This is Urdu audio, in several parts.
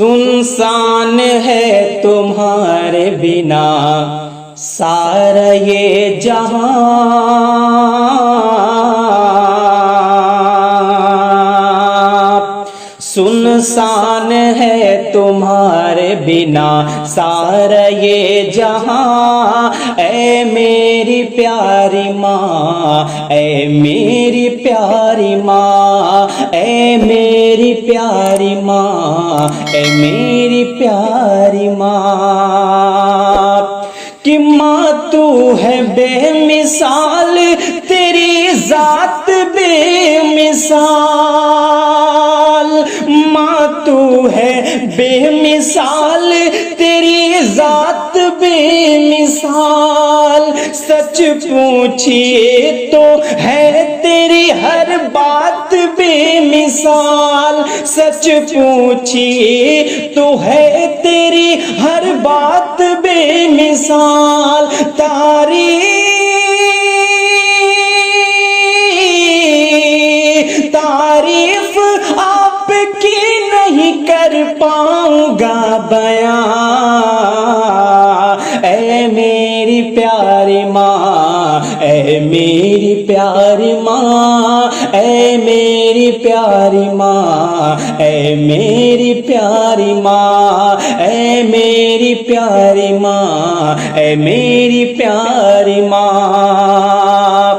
سنسان ہے تمہارے بنا سارا یہ جہاں، سنسان ہے تمہارے بنا سارا یہ جہاں، اے میری پیاری ماں، اے میری پیاری ماں، اے میری پیاری ماں، اے میری پیاری ماں، کہ ماں تو ہے بے مثال، تیری ذات بے مثال، ماں تو ہے بے مثال، تیری ذات بے مثال، سچ پوچھئے تو ہے تیری ہر بات بے مثال، سچ پوچھئے تو ہے تیری ہر بات بے مثال، تعریف آپ کی نہیں کر پاؤں گا بیان، اے میری پیاری ماں، اے میری پیاری ماں، اے میری پیاری ماں، اے میری پیاری ماں، اے میری پیاری ماں، اے میری پیاری ماں،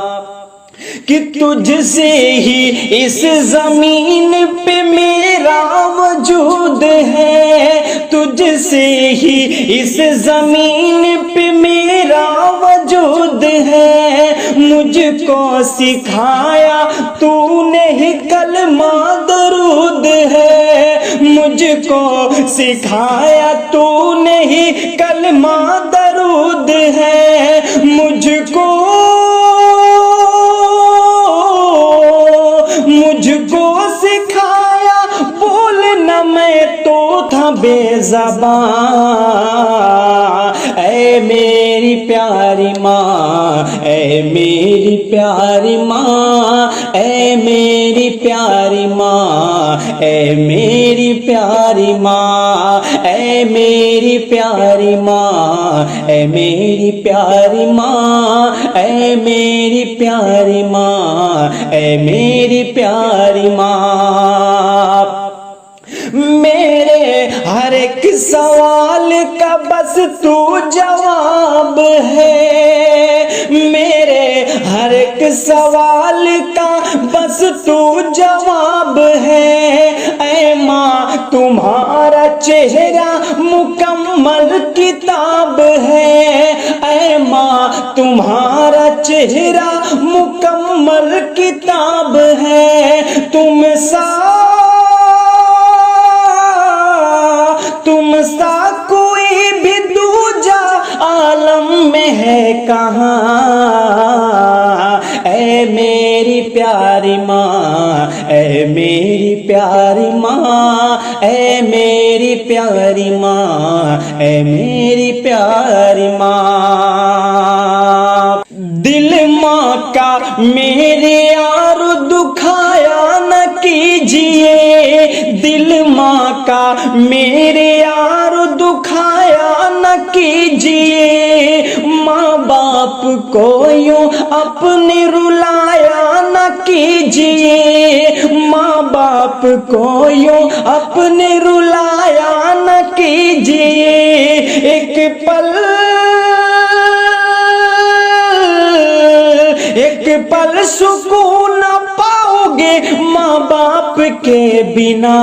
کہ تجھ سے ہی اس زمین پہ میرا وجود ہے، تجھ سے ہی اس زمین پہ میرا وجود ہے، مجھ کو سکھایا تو نے ہی کلمہ درود ہے، مجھ کو سکھایا تو نے ہی کلمہ درود ہے، مجھ کو سکھایا بولنا میں تو تھا بے زبان، اے میری پیاری ماں، اے میری پیاری ماں، اے میری پیاری ماں، اے میری پیاری ماں، اے میری پیاری ماں، اے میری پیاری ماں، اے میری پیاری ماں، اے میری پیاری ماں، میرے ہر ایک سوال کا بس تو جواب ہے، میرے ہر ایک سوال کا بس تو جواب ہے، اے ماں تمہارا چہرہ مکمل کتاب ہے، اے ماں تمہارا چہرہ مکمل کتاب ہے، تم سا کوئی بھی دوجا عالم میں ہے کہاں، اے میری پیاری ماں، اے میری پیاری ماں، اے میری پیاری ماں، اے میری پیاری ماں، دل ماں کا میرے یار دکھایا نہ کیجئے، دل ماں کا میرے یار دکھایا نہ کیجئے، ماں باپ کو یوں اپنے رلایا نہ کیجئے، ماں باپ کو یوں اپنے رلایا نہ کیجئے، ایک پل سکون نہ پاؤ گے ماں باپ کے بنا،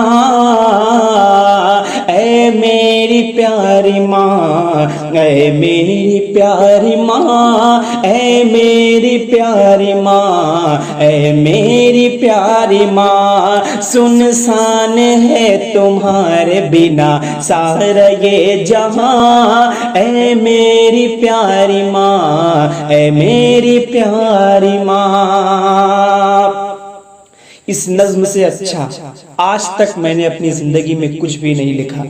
اے میری پیاری ماں، اے میری پیاری ماں، اے میری پیاری ماں، اے میری پیاری ماں، سنسان ہے تمہارے بنا سارا یہ جہاں، اے میری پیاری ماں، اے میری پیاری ماں۔ اس نظم سے اچھا آج تک میں نے اپنی زندگی میں کچھ بھی نہیں لکھا۔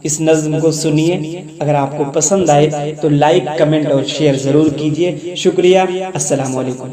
اس نظم کو سنیے، اگر آپ کو پسند آئے تو لائک، کمنٹ اور شیئر ضرور کیجیے۔ شکریہ، السلام علیکم۔